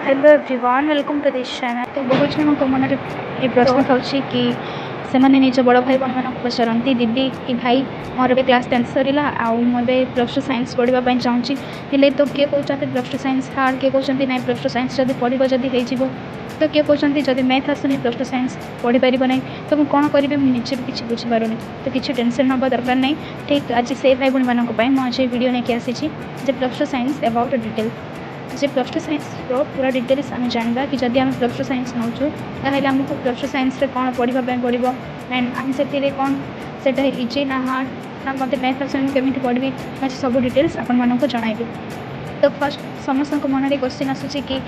Hello everyone, welcome to this channel. तो बहुत जन मन ये प्रश्न था कि से निज बड़ भाई बहन मान पचारती दीदी कि भाई मोर भी क्लास 10 सरला आए प्लस टू साइंस पढ़ाई चाहिए तो किए कहते प्लस टू साइंस हार्ड किए कहते ना प्लस टू साइंस जब पढ़ जदि हो तो किए कहते जब मैथ आसुनी प्लस टू साइंस पढ़ी पार ना तो मुझे कौन करी मुझे भी किसी बुझीपारूनी तो किसी टेंशन ना दरकार नहीं। ठीक आज से भाई भाई मानी मुझे वीडियो नहीं आसी plus two science about detail J plus two science पूरा डिटेल्स आम जानवा कि जदि आम प्लस टू साइंस नौचु ताहले आमको प्लस टू साइंस रे कौन पढ़ाई पड़ो एंड आम से कौन से इजी ना हार्ड ना मत मैथ आसुनी केमी पढ़ी सब डिटेल्स आपण जनइबी। तो फर्स्ट समस्त मन में क्वेश्चन आसूँ कि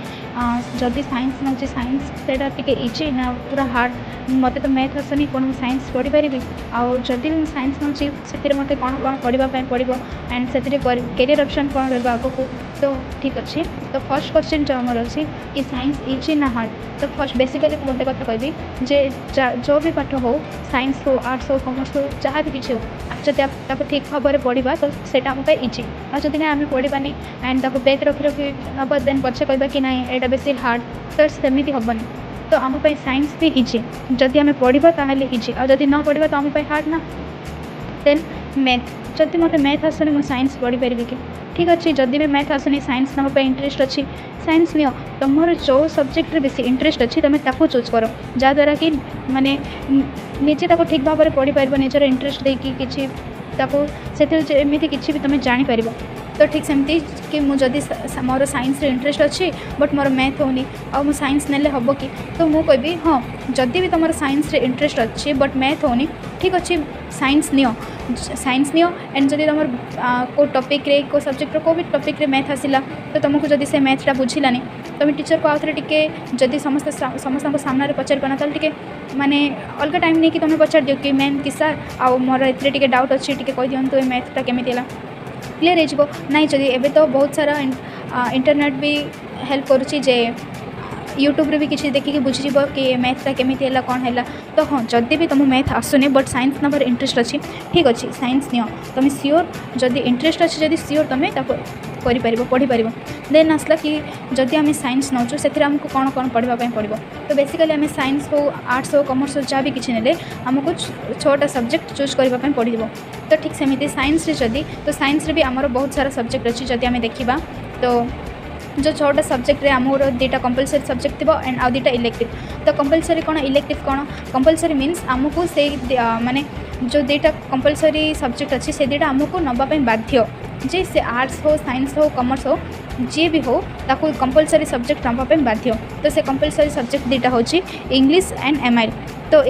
जदि साइंस नौ साइंस से इजी ना पूरा हार्ड मत तो मैथ आसनी कौन साइंस पढ़ी पारि आदि साइंस नौ से मत कौन कौन पढ़ाई पड़ो एंड से कैरियर ऑप्शन कौन रहा आगक। तो ठीक अच्छे तो फर्स्ट क्वेश्चन जो आमर अच्छी कि साइंस इजी ना हार्ड। तो फर्स्ट बेसिकली गोटे कथा कहबी जे जो भी पाठ हो साइंस हो आर्ट्स हो कॉमर्स हो जहाँ भी किसी हो जब आप ठीक भाव में पढ़ा तो सेटा आम इजी आदि ना आम पढ़ानी एंड बेग रखी रखी नब देन पचे कह कि ना यहाँ बेस हार्ड तो सेमती हेनी। तो आम साइंस भी इजी जदि आम पढ़ा ताहले इजी आदि न पढ़ा तो आम हार्ड ना। देन मैथ जदि मत मैथ आसनी मुझे साइंस पढ़ी पारि कि ठीक अच्छे जदि भी मैथ आसनी साइंस नाप इंटरेस्ट अच्छी साइंस नियो तुम जो सब्जेक्ट रे बेसी इंटरेस्ट अच्छी तुम ताको चूज कर जहाँद्वारा कि माने निजे ताको ठीक भाव में पढ़ी पार निजर इंटरेस्ट देकी किसी से एमती किसी भी तुम जापर। तो ठीक सेमती कि मुझे मोर साइंस इंटरेस्ट अच्छी बट मोर मैथ होनी आ मु साइंस नेले हम कि तो मुझे कहबी हाँ जदि भी तुम साइंस इंटरेस्ट अच्छी बट मैथ होनी ठीक अच्छे साइंस नियो एंड जदि तुम को टॉपिक रे को सब्जेक्ट को भी टॉपिक रे मैथ आसिला तो तुमको जदि से मैथटा बुझिलानी तुम टीचर को आउे टिके जदि समस्त सामने पचार पाना टे माने अलग टाइम नहीं कि तुम पचार दियो कि मैम कि sir uh more a doubt अच्छी टे कह दिंतु मैथटा केमी है क्लीयर हो नहीं जदि एबे तो बहुत सारा इंटरनेट भी हेल्प करुच्ची जे यूट्यूब रे भी किसी देखिए बुझीज कि मैथटा केमी है कौन है। तो हाँ जदि भी तुम मैथ आसुनी बट साइंस नंबर इंटरेस्ट अच्छी ठीक अच्छे साइंस नियो तुम सियोर जदि इंटरेस्ट अच्छी जदि सियोर तुम पढ़ी पार। देन आसला कि जदि आम साइंस नौचु से आमको कौन कौन पढ़ाई पड़ो तो बेसिकली आम साइंस हो आर्ट्स हो कॉमर्स हो जहाँ भी किसी ने आमको 6टा सब्जेक्ट चूज करने पड़ो। तो ठीक सेमती साइंस जदि तो साइंस भी आमर बहुत सारा सब्जेक्ट अच्छी जदि आम देखा तो जो 6टा सब्जेक्ट रे आमर 2टा कंपलसरी सब्जेक्ट थी एंड आउ 2टा इलेक्टिव। तो कंपलसरी कौन इलेक्टिव कौन कंपलसरी मीन्स आमको से माने जो 2टा कंपलसरी सब्जेक्ट अच्छी से 2टा आमको नवापाई बाध्य जे से आर्ट्स हो साइंस हो कॉमर्स हो जी भी हो ताको कंपलसरी सब्जेक्ट नवापाई बाध्य। तो से कंपलसरी सब्जेक्ट 2टा होची इंग्लिश एंड एमआईएल। तो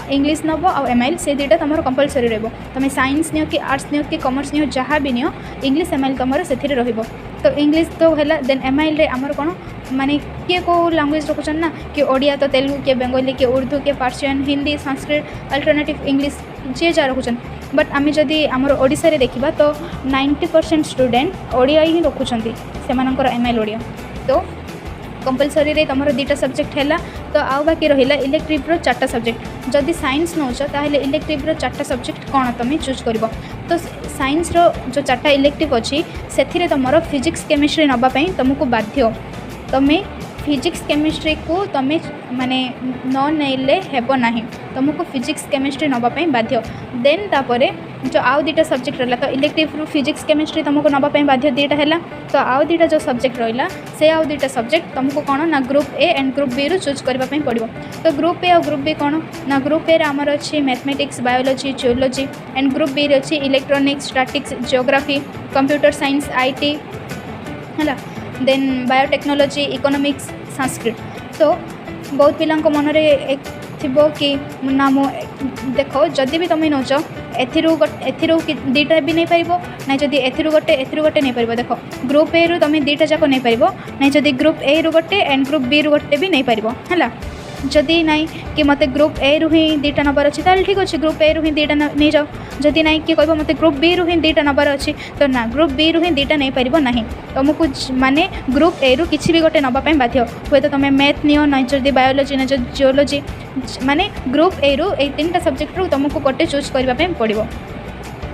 इंग्लिश नब आ एमआईएल से 2टा तुम कंपलसरी रहिबो तुम साइंस नियो कि आर्ट्स नियो कि कॉमर्स नियो जहाँ भी नियो इंग्लिश एमआईएल तुम से रहिबो। तो इंग्लिश तो है देन एमआईएल रे आमर कौन माने किए को लैंग्वेज रखुचन ना कि ओडिया तो तेलुगु किए बेंगली किए उर्दू किए Persian Hindi Sanskrit alternative English जी जहाँ रखुचन बट आम जदि आमर ओडिशा रे देखिबा तो 90% स्टूडेंट ओडिया ही रखुचंती सेमानकर एमआईएल ओडिया। तो कंपलसरी रे तुम 2टा सब्जेक्ट है तो आउ बाकी रहिला इलेक्टिव रो 4टा सब्जेक्ट जदि साइंस नौच ताहले इलेक्टिव रो 4टा सब्जेक्ट कौन तुम चूज कर। तो साइंस रो जो 4टा इलेक्टिव अच्छी से तुम फिजिक्स केमिस्ट्री नापाई तुमको बाध्य तुम्हें फिजिक्स केमिस्ट्री को तुम्हें माने न नैले हेब ना तुमको फिजिक्स केमिस्ट्री नापाई बाध्य। देन तापरे जो आउ 2टा सब्जेक्ट रहा तो इलेक्टिव रू फिजिक्स केमिस्ट्री तुमको नापाई बाध्य 2टा है। तो आउ 2टा जो सब्जेक्ट रहा से आउ 2टा सब्जेक्ट तुमको कौन ना group A and group B रू चूज करने पड़ो। तो ग्रुप ए और ग्रुप बी कौन ना ग्रुप ए आमर अच्छी mathematics biology geology and group B रे अच्छी electronics statics geography computer science IT है देन बायोटेक्नोलॉजी इकोनॉमिक्स संस्कृत। तो बहुत पिला मन में थी कि ना मु देख जदि भी तुम नौच एथिरू 2टा भी नहीं पार ना जदि एथिरू गोटे नहीं पार। देख ग्रुप ए रू तुम 2टा जाक नहीं पार ना जदि ग्रुप ए रू गोटे एंड ग्रुप बी रू गोटे भी नहीं पार है। जदि नाई कि मत ग्रुप ए रू ही 2टा नंबर अच्छी ताल ठीक अच्छे ग्रुप ए रू ही 2टा नहीं जाओ जदि नाई कि कह मत ग्रुप बी रू ही 2टा नंबर अच्छी तो ना ग्रुप बी रू ही 2टा नहीं पार ना तुमको माने ग्रुप ए रू किसी भी गोटे नापाई बाध्य हे तो तुम मैथ नियो ना जदि बायोलॉजी ना जियोलॉजी माने ग्रुप ए रू 3टा सब्जेक्ट रू तुमको गोटे चूज करने पड़ो।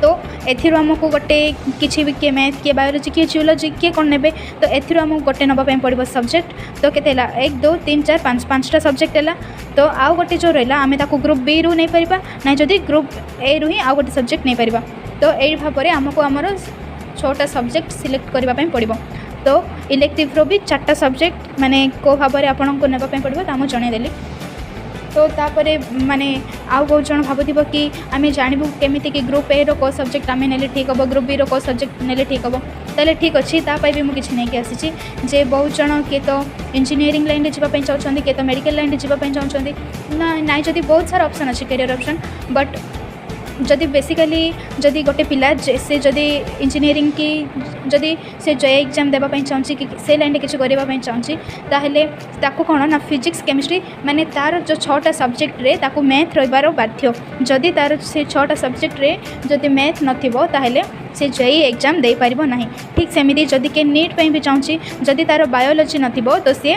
तो एथिरो आमको गोटे किसी भी किए मैथ किए बायोलोजी किए जियोलॉजी किए कौन ने तो एथिरो आमको गोटे नापी पड़ो सब्जेक्ट तो के 1 2 3 4 5 5टा सब्जेक्ट है तो आउ गोटे जो रहा आम ग्रुप बी रु नहीं पार ना जदि ग्रुप ए रु ही आउ गोटे सब्जेक्ट नहीं पार तो यही भाव में आमको आमर 6टा सब्जेक्ट सिलेक्ट करने पड़ो तो इलेक्टिव रो भी 4टा सब्जेक्ट माने को भाव में आपन को नापी पड़ो तो जनईदेली तो तापरे माने आउ बहुत जन भावुव कि आम जानू केमी कि ग्रुप ए रो सब्जेक्ट आम ने ठीक हम ग्रुप बी रो सब्जेक्ट ने ठीक हम ताले ठीक अच्छे तापाई भी मुझे नहीं आसी जे बहुत जन किए तो इंजीनियरिंग लाइन में जावाई चाहते किए तो मेडिकल लाइन में जावाई चाहते ना जदि बहुत सारा ऑप्शन अच्छे करियर ऑप्शन बट जदि बेसिकली जदि गोटे पिला से जदि इंजीनियरिंग की जदि से जे एग्जाम देवाई चाहूँगी कि से लाइन किसी करने चाहूँगी ताहले ताकू कौन ना फिजिक्स केमिस्ट्री माने तार जो 6टा सब्जेक्ट रे ताकू मैथ रहिबार बाध्य जदि तार से 6टा सब्जेक्ट रे जदि मैथ नथिबो ताहले से जेई एग्जाम दे पारिबो नाही ठीक सेमिति जदि के नीट पे भी चाहूँगी जदि तार बायोलॉजी नथिबो तो सी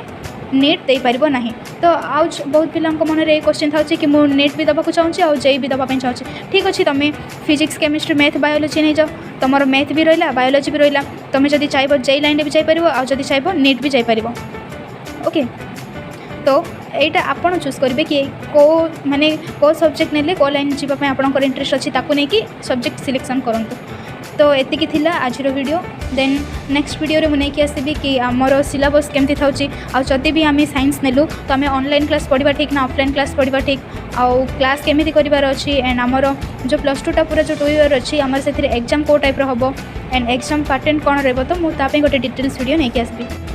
नीट दे पारिबो नाही तो आउ बहुत पिला मन में क्वेश्चन था कि मुझे नीट भी दबाक चाहूँगी आउ जेई भी दबाई चाहूँगी ठीक अच्छे तुम फिजिक्स केमिस्ट्री मैथ बायोलॉजी नहीं जाओ तुम मैथ भी रहा बायोलॉजी भी रहा तुम जब चाहिए जेई लाइन भी जापर आदि चाहिए नीट भी जापर ओके तो यहाँ आपड़ चूज करेंगे कि को माने को सब्जेक्ट ने को लाइन जावाई आपंकर इंटरेस्ट अच्छी ताकू नहीं कि सब्जेक्ट सिलेक्शन करूँ तो एतिकी थिला आजिर वीडियो देन नेक्स्ट वीडियो रे मुझे आसबि कि आमर सिलेबस केमती था जदि भी आम साइंस नेलु तो आम ऑनलाइन क्लास पढ़ा ठीक ना ऑफलाइन क्लास पढ़ा ठीक आउ क्लास केमी करार अच्छी एंड आमर जो +2 टा पूरा जो 2 ईयर अच्छी आमर से एग्जाम को टाइप हम एंड एग्जाम पैटर्न कौन रहा तो मुझे गोटे डिटेल्स वीडियो नहीं आसबि।